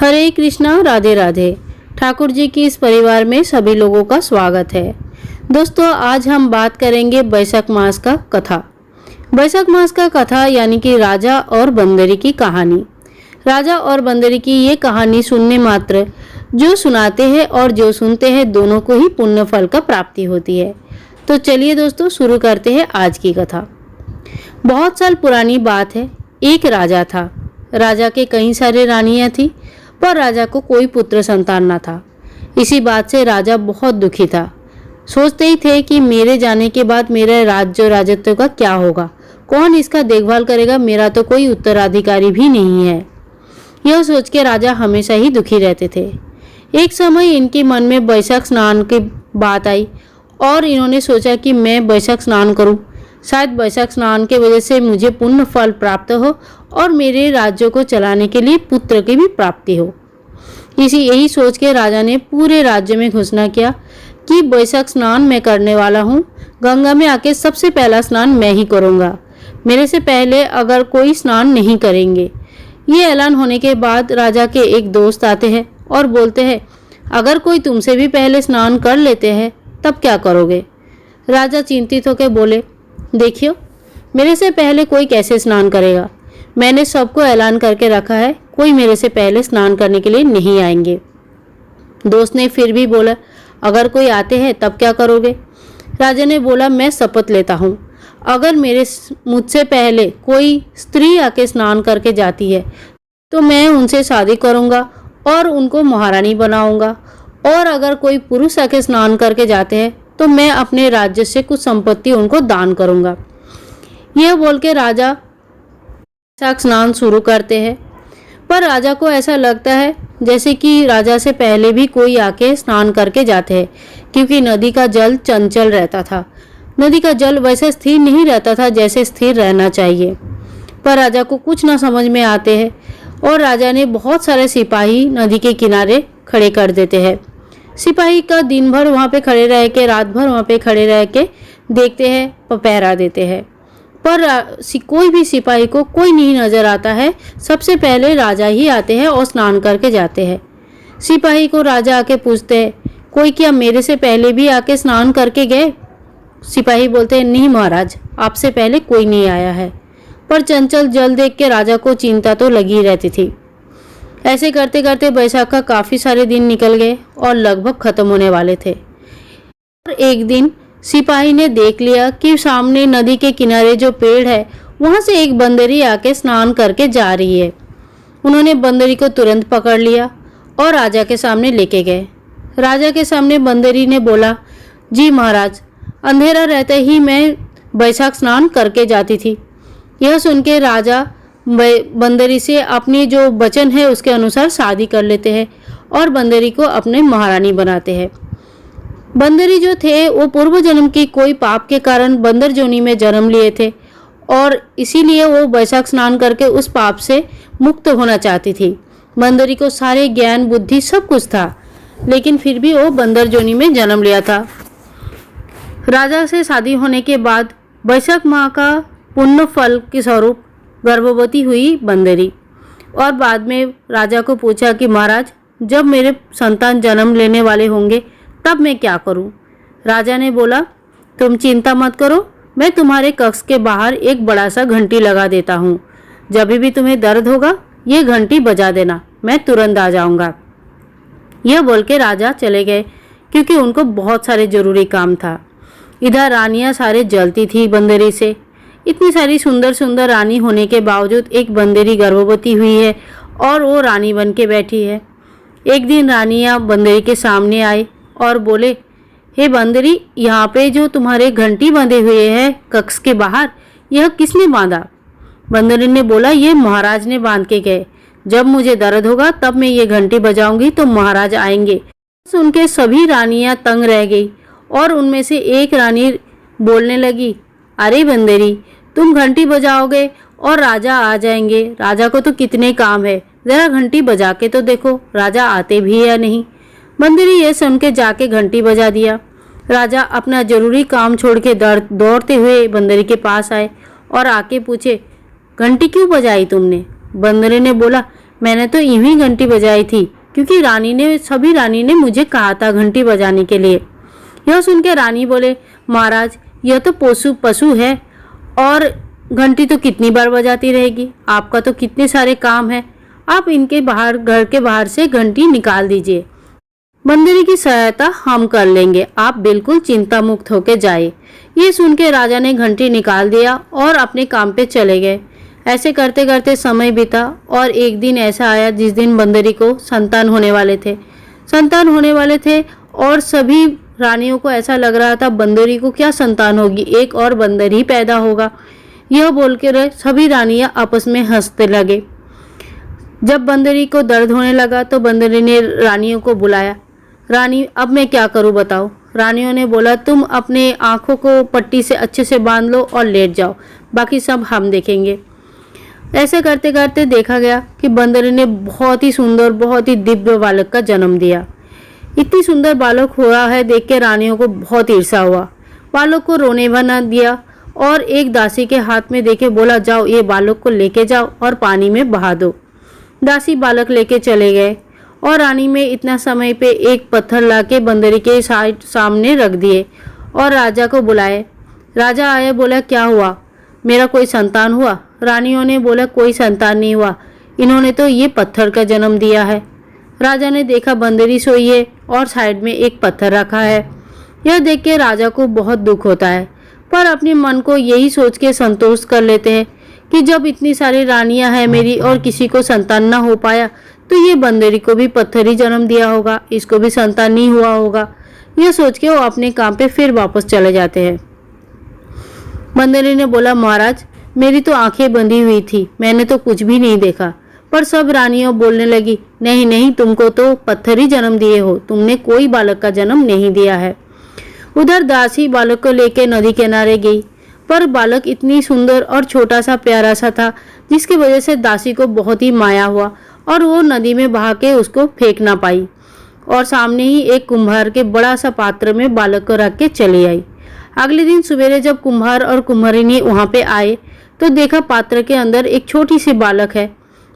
हरे कृष्णा, राधे राधे। ठाकुर जी की इस परिवार में सभी लोगों का स्वागत है। दोस्तों, आज हम बात करेंगे बैसाख मास का कथा। बैसाख मास का कथा यानी कि राजा और बंदरी की कहानी। राजा और बंदरी की ये कहानी सुनने मात्र जो सुनाते हैं और जो सुनते हैं दोनों को ही पुण्य फल का प्राप्ति होती है। तो चलिए दोस्तों, शुरू करते हैं आज की कथा। बहुत साल पुरानी बात है। एक राजा था। राजा के कई सारे रानियां थी, पर राजा को कोई पुत्र संतान न था। इसी बात से राजा बहुत दुखी था। सोचते ही थे कि मेरे जाने के बाद मेरे राज्य राजत्व का क्या होगा, कौन इसका देखभाल करेगा, मेरा तो कोई उत्तराधिकारी भी नहीं है। यह सोच के राजा हमेशा ही दुखी रहते थे। एक समय इनके मन में बैसाख स्नान की बात आई और इन्होंने सोचा कि मैं बैसाख स्नान करूं। शायद बैसाख स्नान के वजह से मुझे पुण्य फल प्राप्त हो और मेरे राज्य को चलाने के लिए पुत्र की भी प्राप्ति हो। यही सोच के राजा ने पूरे राज्य में घोषणा किया कि बैसाख स्नान मैं करने वाला हूँ। गंगा में आके सबसे पहला स्नान मैं ही करूँगा। मेरे से पहले अगर कोई स्नान नहीं करेंगे। ये ऐलान होने के बाद राजा के एक दोस्त आते हैं और बोलते हैं, अगर कोई तुमसे भी पहले स्नान कर लेते हैं तब क्या करोगे। राजा चिंतित होकर बोले, देखियो, मेरे से पहले कोई कैसे स्नान करेगा। मैंने सबको ऐलान करके रखा है, कोई मेरे से पहले स्नान करने के लिए नहीं आएंगे। दोस्त ने फिर भी बोला, अगर कोई आते हैं तब क्या करोगे। राजा ने बोला, मैं शपथ लेता हूँ, अगर मुझसे पहले कोई स्त्री आके स्नान करके जाती है तो मैं उनसे शादी करूँगा और उनको महारानी बनाऊँगा। और अगर कोई पुरुष आके स्नान करके जाते हैं तो मैं अपने राज्य से कुछ संपत्ति उनको दान करूँगा। यह बोल के राजा बैसाख स्नान शुरू करते हैं। पर राजा को ऐसा लगता है जैसे कि राजा से पहले भी कोई आके स्नान करके जाते हैं, क्योंकि नदी का जल चंचल रहता था। नदी का जल वैसे स्थिर नहीं रहता था जैसे स्थिर रहना चाहिए। पर राजा को कुछ ना समझ में आते हैं और राजा ने बहुत सारे सिपाही नदी के किनारे खड़े कर देते हैं। सिपाही का दिन भर वहाँ पे खड़े रह के, रात भर वहाँ पे खड़े रह के देखते हैं, पहरा देते हैं। पर कोई भी सिपाही को कोई नहीं नजर आता है। सबसे पहले राजा ही आते हैं और स्नान करके जाते हैं। सिपाही को राजा आके पूछते हैं, कोई क्या मेरे से पहले भी आके स्नान करके गए। सिपाही बोलते हैं, नहीं महाराज, आपसे पहले कोई नहीं आया है। पर चंचल जल देख के राजा को चिंता तो लगी रहती थी। ऐसे करते करते बैसाख का काफ़ी सारे दिन निकल गए और लगभग ख़त्म होने वाले थे। और एक दिन सिपाही ने देख लिया कि सामने नदी के किनारे जो पेड़ है वहाँ से एक बंदरी आके स्नान करके जा रही है। उन्होंने बंदरी को तुरंत पकड़ लिया और राजा के सामने लेके गए। राजा के सामने बंदरी ने बोला, जी महाराज, अंधेरा रहते ही मैं बैसाख स्नान करके जाती थी। यह सुन के राजा बंदरी से अपनी जो वचन है उसके अनुसार शादी कर लेते हैं और बंदरी को अपने महारानी बनाते हैं। बंदरी जो थे वो पूर्व जन्म की कोई पाप के कारण बंदर जोनी में जन्म लिए थे और इसीलिए वो बैसाख स्नान करके उस पाप से मुक्त होना चाहती थी। बंदरी को सारे ज्ञान बुद्धि सब कुछ था, लेकिन फिर भी वो बंदर जोनी में जन्म लिया था। राजा से शादी होने के बाद बैसाख माह का पुण्य फल के स्वरूप गर्भवती हुई बंदरी और बाद में राजा को पूछा कि महाराज, जब मेरे संतान जन्म लेने वाले होंगे तब मैं क्या करूं। राजा ने बोला, तुम चिंता मत करो, मैं तुम्हारे कक्ष के बाहर एक बड़ा सा घंटी लगा देता हूं। जब भी तुम्हें दर्द होगा ये घंटी बजा देना, मैं तुरंत आ जाऊंगा। यह बोल के राजा चले गए, क्योंकि उनको बहुत सारे जरूरी काम था। इधर रानियां सारे जलती थी बंदरी से। इतनी सारी सुंदर सुंदर रानी होने के बावजूद एक बंदरी गर्भवती हुई है और वो रानी बन के बैठी है। एक दिन रानियां बंदरी के सामने आए और बोले, हे बंदरी, यहाँ पे जो तुम्हारे घंटी बंधे हुए हैं कक्ष के बाहर, यह किसने बांधा। बंदरी ने बोला, ये महाराज ने बांध के गए। जब मुझे दर्द होगा तब मैं ये घंटी बजाऊंगी तो महाराज आएंगे। सुन के सभी रानियां तंग रह गई और उनमें से एक रानी बोलने लगी, अरे बंदरी, तुम घंटी बजाओगे और राजा आ जाएंगे। राजा को तो कितने काम है, जरा घंटी बजा के तो देखो, राजा आते भी है या नहीं। बंदरी ये सुन के जाके घंटी बजा दिया। राजा अपना जरूरी काम छोड़ के दौड़ते हुए बंदरी के पास आए और आके पूछे, घंटी क्यों बजाई तुमने। बंदरी ने बोला, मैंने तो यूं ही घंटी बजाई थी, क्योंकि सभी रानी ने मुझे कहा था घंटी बजाने के लिए। यह सुन के रानी बोले, महाराज यह तो पशु है और घंटी तो कितनी बार बजाती रहेगी, आपका तो कितने सारे काम है, आप इनके बाहर, घर के बाहर से घंटी निकाल दीजिए। बंदरी की सहायता हम कर लेंगे, आप बिल्कुल चिंता मुक्त होकर जाइए। ये सुन के राजा ने घंटी निकाल दिया और अपने काम पे चले गए। ऐसे करते करते समय बीता और एक दिन ऐसा आया जिस दिन बंदरी को संतान होने वाले थे और सभी रानियों को ऐसा लग रहा था बंदरी को क्या संतान होगी, एक और बंदर ही पैदा होगा। यह बोल के रहे सभी रानियां आपस में हंसते लगे। जब बंदरी को दर्द होने लगा तो बंदरी ने रानियों को बुलाया। रानी, अब मैं क्या करूं बताओ। रानियों ने बोला, तुम अपने आंखों को पट्टी से अच्छे से बांध लो और लेट जाओ, बाकी सब हम देखेंगे। ऐसे करते करते देखा गया कि बंदरी ने बहुत ही सुंदर, बहुत ही दिव्य बालक का जन्म दिया। इतनी सुंदर बालक हुआ है देख के रानियों को बहुत ईर्ष्या हुआ। बालक को रोने बना दिया और एक दासी के हाथ में देके बोला, जाओ ये बालक को लेके जाओ और पानी में बहा दो। दासी बालक लेके चले गए और रानी में इतना समय पे एक पत्थर लाके बंदरी के सामने रख दिए और राजा को बुलाए। राजा आया, बोला क्या हुआ, मेरा कोई संतान हुआ? रानियों ने बोला, कोई संतान नहीं हुआ, इन्होंने तो ये पत्थर का जन्म दिया है। राजा ने देखा बंदरी सोई है और साइड में एक पत्थर रखा है। यह देख के राजा को बहुत दुख होता है, पर अपने मन को यही सोच के संतोष कर लेते हैं कि जब इतनी सारी रानियां हैं मेरी और किसी को संतान ना हो पाया, तो ये बंदरी को भी पत्थर ही जन्म दिया होगा, इसको भी संतान नहीं हुआ होगा। यह सोच के वो अपने काम पे फिर वापस चले जाते हैं। बंदरी ने बोला, महाराज मेरी तो आंखें बंधी हुई थी, मैंने तो कुछ भी नहीं देखा। पर सब रानियों बोलने लगी, नहीं नहीं, तुमको तो पत्थर ही जन्म दिए हो, तुमने कोई बालक का जन्म नहीं दिया है। उधर दासी बालक को लेकर नदी किनारे गई, पर बालक इतनी सुंदर और छोटा सा प्यारा सा था जिसकी वजह से दासी को बहुत ही माया हुआ और वो नदी में बहा के उसको फेंक ना पाई और सामने ही एक कुम्हार के बड़ा सा पात्र में बालक को रख के चली आई। अगले दिन सवेरे जब कुम्हार और कुम्हारिनी वहाँ पे आए तो देखा पात्र के अंदर एक छोटी सी बालक है,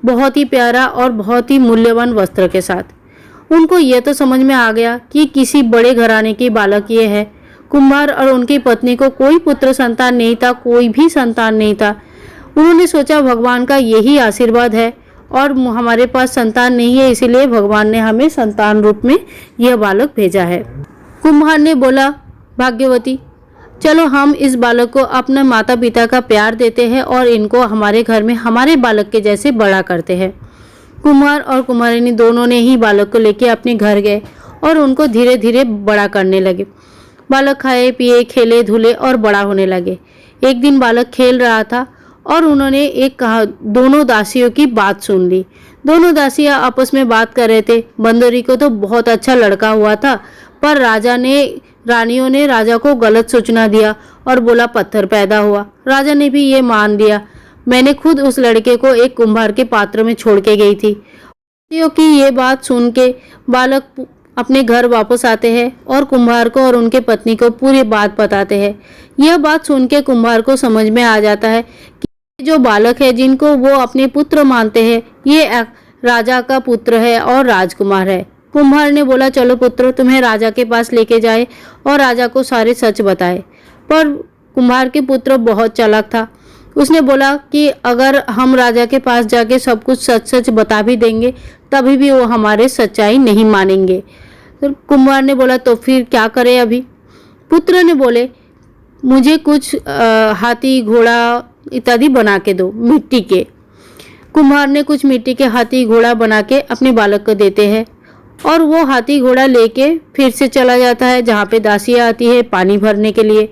बहुत ही प्यारा और बहुत ही मूल्यवान वस्त्र के साथ। उनको यह तो समझ में आ गया कि किसी बड़े घराने की बालक ये है। कुम्हार और उनकी पत्नी को कोई पुत्र संतान नहीं था, कोई भी संतान नहीं था। उन्होंने सोचा भगवान का यही आशीर्वाद है और हमारे पास संतान नहीं है, इसीलिए भगवान ने हमें संतान रूप में यह बालक भेजा है। कुम्हार ने बोला, भाग्यवती चलो हम इस बालक को अपने माता पिता का प्यार देते हैं और इनको हमारे घर में हमारे बालक के जैसे बड़ा करते हैं। कुम्हार और कुम्हारिनी दोनों ने ही बालक को लेके अपने घर गए और उनको धीरे धीरे बड़ा करने लगे। बालक खाए पिए खेले धुले और बड़ा होने लगे। एक दिन बालक खेल रहा था और उन्होंने दोनों दासियों की बात सुन ली। दोनों दासियां आपस में बात कर रहे थे। बंदरी को तो बहुत अच्छा लड़का हुआ था, पर रानियों ने राजा को गलत सूचना दिया और बोला पत्थर पैदा हुआ। राजा ने भी ये मान लिया, मैंने खुद उस लड़के को एक कुम्हार के पात्र में छोड़ के गई थी। कि ये बात सुन के बालक अपने घर वापस आते हैं और कुम्हार को और उनके पत्नी को पूरी बात बताते हैं। यह बात सुन के कुम्हार को समझ में आ जाता है कि जो बालक है जिनको वो अपने पुत्र मानते हैं, ये राजा का पुत्र है और राजकुमार है। कुम्हार ने बोला, चलो पुत्र तुम्हें राजा के पास लेके जाए और राजा को सारे सच बताए। पर कुम्हार के पुत्र बहुत चालाक था। उसने बोला कि अगर हम राजा के पास जाके सब कुछ सच सच बता भी देंगे तभी भी वो हमारे सच्चाई नहीं मानेंगे। तो कुम्हार ने बोला, तो फिर क्या करें अभी? पुत्र ने बोले, मुझे कुछ हाथी घोड़ा इत्यादि बना के दो मिट्टी के। कुम्हार ने कुछ मिट्टी के हाथी घोड़ा बना के अपने बालक को देते हैं और वो हाथी घोड़ा लेके फिर से चला जाता है जहाँ पे दासियाँ आती है पानी भरने के लिए।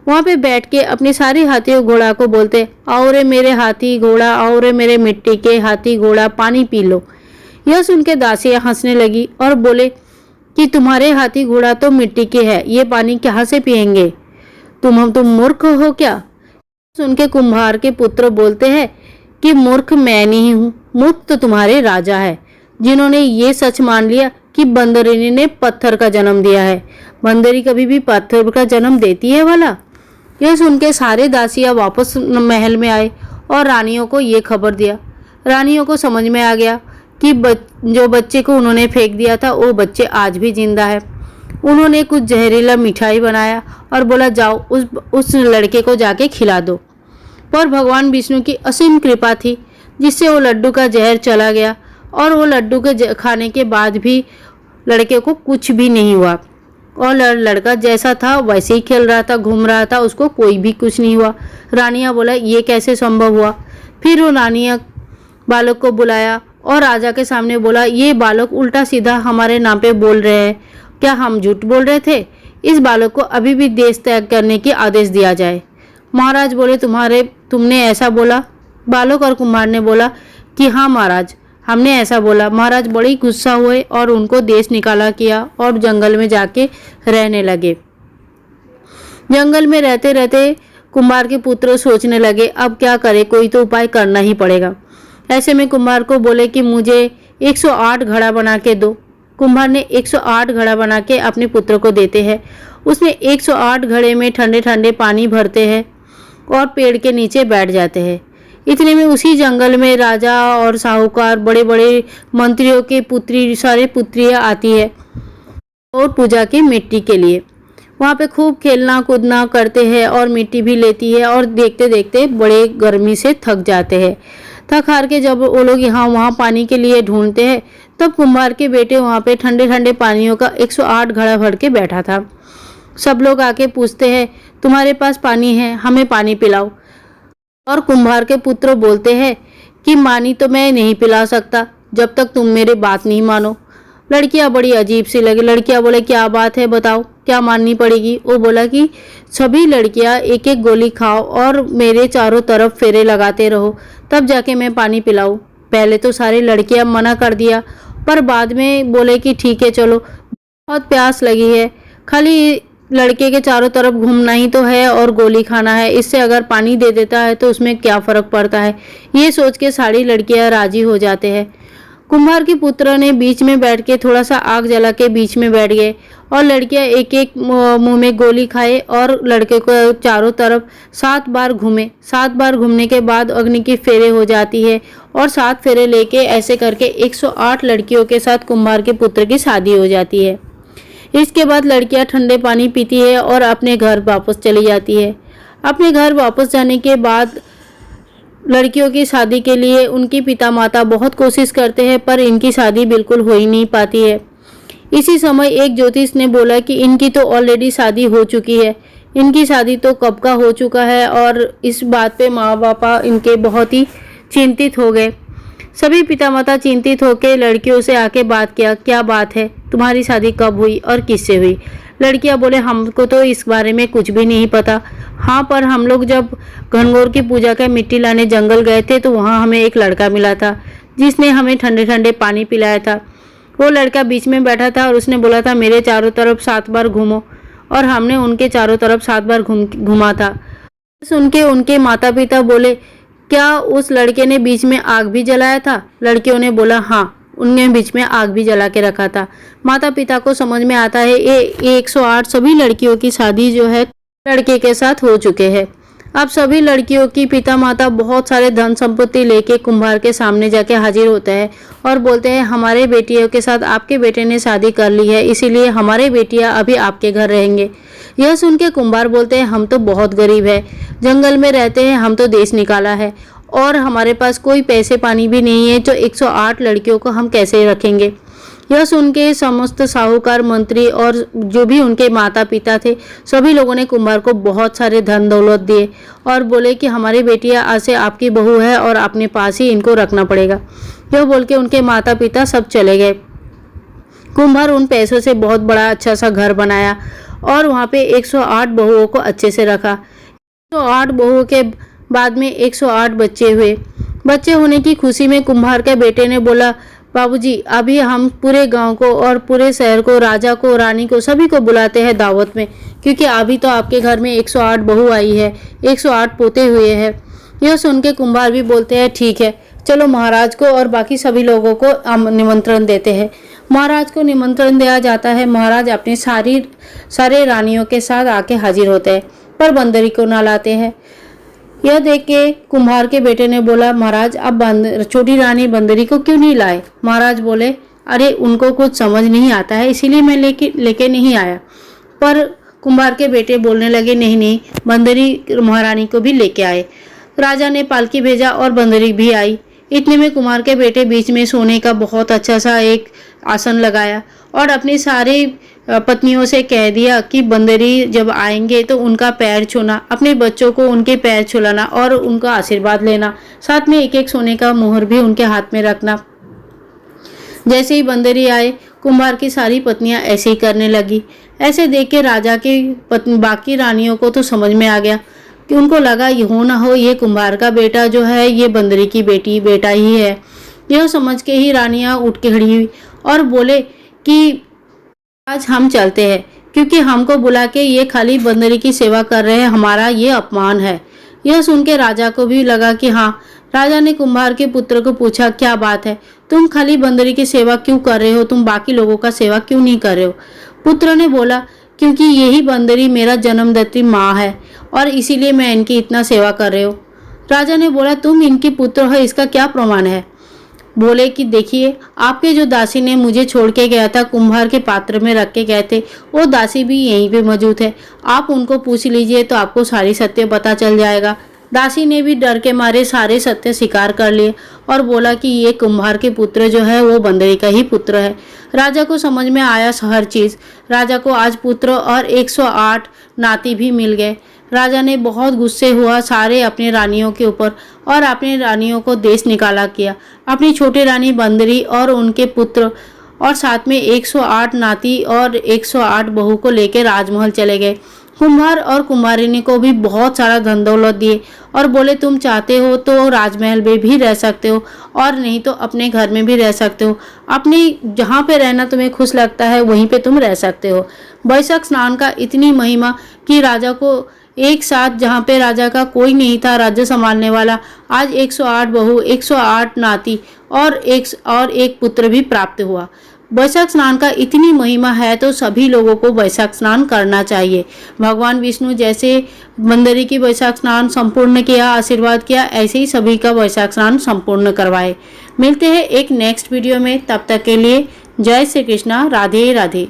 वहाँ पे बैठ के अपने सारे हाथी और घोड़ा को बोलते, आओ रे मेरे हाथी घोड़ा, आओ रे मेरे मिट्टी के हाथी घोड़ा, पानी पी लो। यह सुन के दासियाँ हंसने लगी और बोले कि तुम्हारे हाथी घोड़ा तो मिट्टी के है, ये पानी कहाँ से पियेंगे? तुम मूर्ख हो क्या? सुन के कुम्हार के पुत्र बोलते हैं कि मूर्ख मैं नहीं हूँ, मूर्ख तो तुम्हारे राजा है जिन्होंने ये सच मान लिया कि बंदरी ने पत्थर का जन्म दिया है। बंदरी कभी भी पत्थर का जन्म देती है वाला? यह सुन के सारे दासियाँ वापस महल में आए और रानियों को ये खबर दिया। रानियों को समझ में आ गया कि जो बच्चे को उन्होंने फेंक दिया था वो बच्चे आज भी जिंदा है। उन्होंने कुछ जहरीला मिठाई बनाया और बोला जाओ उस लड़के को जाके खिला दो। पर भगवान विष्णु की असीम कृपा थी जिससे वो लड्डू का जहर चला गया और वो लड्डू के खाने के बाद भी लड़के को कुछ भी नहीं हुआ और लड़का जैसा था वैसे ही खेल रहा था, घूम रहा था, उसको कोई भी कुछ नहीं हुआ। रानिया बोला ये कैसे संभव हुआ। फिर वो रानिया बालक को बुलाया और राजा के सामने बोला ये बालक उल्टा सीधा हमारे नाम पे बोल रहे हैं, क्या हम झूठ बोल रहे थे? इस बालक को अभी भी देश त्याग करने की आदेश दिया जाए। महाराज बोले तुमने ऐसा बोला? बालक और कुम्हार ने बोला कि हाँ महाराज, हमने ऐसा बोला। महाराज बड़ी गुस्सा हुए और उनको देश निकाला किया और जंगल में जाके रहने लगे। जंगल में रहते रहते कुम्हार के पुत्र सोचने लगे अब क्या करें, कोई तो उपाय करना ही पड़ेगा। ऐसे में कुम्हार को बोले कि मुझे 108 घड़ा बना के दो। कुम्हार ने 108 घड़ा बना के अपने पुत्र को देते हैं। उसने 108 घड़े में ठंडे ठंडे पानी भरते हैं और पेड़ के नीचे बैठ जाते हैं। इतने में उसी जंगल में राजा और साहूकार, बड़े बड़े मंत्रियों के पुत्री, सारे पुत्रियाँ आती है और पूजा की मिट्टी के लिए। वहाँ पे खूब खेलना कूदना करते हैं और मिट्टी भी लेती है और देखते देखते बड़े गर्मी से थक जाते हैं। थक हार के जब वो लोग यहाँ वहाँ पानी के लिए ढूंढते हैं तब कुम्हार के बेटे वहाँ पे ठंडे ठंडे पानियों का 108 घड़ा भर के बैठा था। सब लोग आके पूछते हैं तुम्हारे पास पानी है, हमें पानी पिलाओ। और कुम्हार के पुत्र बोलते हैं कि पानी तो मैं नहीं पिला सकता जब तक तुम मेरी बात नहीं मानो। लड़कियां बड़ी अजीब सी लगी। लड़कियां बोले क्या बात है, बताओ क्या माननी पड़ेगी। वो बोला कि सभी लड़कियां एक एक गोली खाओ और मेरे चारों तरफ फेरे लगाते रहो, तब जाके मैं पानी पिलाऊं। पहले तो सारी लड़कियां मना कर दिया पर बाद में बोले कि ठीक है चलो, बहुत प्यास लगी है, खाली लड़के के चारों तरफ घूमना ही तो है और गोली खाना है, इससे अगर पानी दे देता है तो उसमें क्या फ़र्क पड़ता है। ये सोच के सारी लड़कियां राजी हो जाते हैं। कुम्हार के पुत्र ने बीच में बैठ के थोड़ा सा आग जला के बीच में बैठ गए और लड़कियां एक एक मुंह में गोली खाए और लड़के को चारों तरफ 7 बार घूमे। 7 बार घूमने के बाद अग्नि की फेरे हो जाती है और 7 फेरे लेके ऐसे करके 108 लड़कियों के साथ कुम्हार के पुत्र की शादी हो जाती है। इसके बाद लड़कियां ठंडे पानी पीती है और अपने घर वापस चली जाती है। अपने घर वापस जाने के बाद लड़कियों की शादी के लिए उनकी पिता माता बहुत कोशिश करते हैं पर इनकी शादी बिल्कुल हो ही नहीं पाती है। इसी समय एक ज्योतिष ने बोला कि इनकी तो ऑलरेडी शादी हो चुकी है, इनकी शादी तो कब का हो चुका है। और इस बात पे माँ बापा इनके बहुत ही चिंतित हो गए। सभी पिता माता चिंतित होकर लड़कियों से आके बात किया, क्या बात है, तुम्हारी शादी कब हुई और किससे हुई। लड़कियां बोले हमको तो इस बारे में कुछ भी नहीं पता। हाँ, पर हम लोग जब घनघोर की पूजा का मिट्टी लाने जंगल गए थे तो वहाँ हमें एक लड़का मिला था जिसने हमें ठंडे ठंडे पानी पिलाया था। वो लड़का बीच में बैठा था और उसने बोला था मेरे चारों तरफ 7 बार घूमो, और हमने उनके चारों तरफ 7 बार घुमा था। सुन के उनके माता पिता बोले क्या उस लड़के ने बीच में आग भी जलाया था? लड़कियों ने बोला हाँ, उनने बीच में आग भी जला के रखा था। माता पिता को समझ में आता है ये 108 सभी लड़कियों की शादी जो है लड़के के साथ हो चुके हैं। अब सभी लड़कियों की पिता माता बहुत सारे धन संपत्ति लेके कुम्हार के सामने जाके हाजिर होते हैं और बोलते हैं हमारे बेटियों के साथ आपके बेटे ने शादी कर ली है, इसीलिए हमारे बेटियां अभी आपके घर रहेंगे। यह सुन के कुम्हार बोलते हैं हम तो बहुत गरीब है, जंगल में रहते हैं, हम तो देश निकाला है और हमारे पास कोई पैसे पानी भी नहीं है, तो 108 लड़कियों को हम कैसे रखेंगे। यह सुन के समस्त साहूकार मंत्री और जो भी उनके माता पिता थे सभी लोगों ने कुम्हार को बहुत सारे धन दौलत दिए और बोले कि हमारी बेटियां आज से आपकी बहू है और अपने पास ही इनको रखना पड़ेगा। यह बोल के उनके माता पिता सब चले गए। कुम्हार उन पैसों से बहुत बड़ा अच्छा सा घर बनाया और वहाँ पे 108 बहुओं को अच्छे से रखा। 108 बहुओं के बाद में 108 बच्चे हुए। बच्चे होने की खुशी में कुम्हार के बेटे ने बोला बाबूजी अभी हम पूरे गांव को और पूरे शहर को, राजा को, रानी को, सभी को बुलाते हैं दावत में, क्योंकि अभी तो आपके घर में 108 बहू आई है, 108 पोते हुए हैं। यह सुन के कुम्हार भी बोलते हैं ठीक है, चलो महाराज को और बाकी सभी लोगों को निमंत्रण देते हैं। महाराज को निमंत्रण दिया जाता है। महाराज अपने सारे रानियों के साथ आके हाजिर होते हैं पर बंदरी को ना लाते हैं। यह देख के कुम्हार के बेटे ने बोला, महाराज अब छोटी रानी बंदरी को क्यों नहीं लाए? महाराज बोले, अरे उनको कुछ समझ नहीं आता है इसीलिए मैं लेके नहीं आया। पर कुम्हार के बेटे बोलने लगे, नहीं नहीं, बंदरी महारानी को भी लेके आए। राजा ने पालकी भेजा और बंदरी भी आई। इतने में कुम्हार के बेटे बीच में सोने का बहुत अच्छा सा एक आसन लगाया और अपनी सारी पत्नियों से कह दिया कि बंदरी जब आएंगे तो उनका पैर छूना, अपने बच्चों को उनके पैर छुलाना और उनका आशीर्वाद लेना, साथ में एक एक सोने का मोहर भी उनके हाथ में रखना। जैसे ही बंदरी आए, कुम्हार की सारी पत्नियां ऐसे ही करने लगी। ऐसे देख के राजा की बाकी रानियों को तो समझ में आ गया कि उनको लगा हो ना हो ये कुम्हार का बेटा जो है ये बंदरी की बेटा ही है। यह समझ के ही रानियां उठ के खड़ी हुई और बोले कि आज हम चलते हैं, क्योंकि हमको बुला के ये खाली बंदरी की सेवा कर रहे हैं, हमारा ये अपमान है। यह सुन के राजा को भी लगा कि हाँ। राजा ने कुम्हार के पुत्र को पूछा, क्या बात है, तुम खाली बंदरी की सेवा क्यों कर रहे हो, तुम बाकी लोगों का सेवा क्यों नहीं कर रहे हो? पुत्र ने बोला, क्योंकि यही बंदरी मेरा जन्मदात्री माँ है और इसीलिए मैं इनकी इतना सेवा कर रहे हो। राजा ने बोला, तुम इनकी पुत्र हो, इसका क्या प्रमाण है? बोले कि देखिए, आपके जो दासी ने मुझे छोड़ के गया था, कुम्हार के पात्र में रख के गए थे, वो दासी भी यहीं पे मौजूद है। आप उनको पूछ लीजिए तो आपको सारी सत्य पता चल जाएगा। दासी ने भी डर के मारे सारे सत्य स्वीकार कर लिए और बोला कि ये कुम्हार के पुत्र जो है वो बंदरी का ही पुत्र है। राजा को समझ में आया हर चीज़। राजा को आज पुत्र और 108 नाती भी मिल गए। राजा ने बहुत गुस्से हुआ सारे अपने रानियों के ऊपर और अपने रानियों को देश निकाला किया। अपनी छोटी रानी बंदरी और उनके पुत्र और साथ में 108 नाती और 108 बहू को लेकर राजमहल चले गए। कुम्हार और कुम्हारिनी को भी बहुत सारा धन दौलत दिए और बोले, तुम चाहते हो तो राजमहल में भी रह सकते हो और नहीं तो अपने घर में भी रह सकते हो। अपने जहाँ पे रहना तुम्हें खुश लगता है वहीं पे तुम रह सकते हो। वैशाख स्नान का इतनी महिमा कि राजा को एक साथ, जहाँ पे राजा का कोई नहीं था राज्य संभालने वाला, आज 108 बहू, 108 नाती और एक पुत्र भी प्राप्त हुआ। वैशाख स्नान का इतनी महिमा है तो सभी लोगों को वैशाख स्नान करना चाहिए। भगवान विष्णु जैसे बंदरी की वैशाख स्नान संपूर्ण किया, आशीर्वाद किया, ऐसे ही सभी का वैशाख स्नान संपूर्ण करवाए। मिलते हैं एक नेक्स्ट वीडियो में, तब तक के लिए जय श्री कृष्णा, राधे राधे।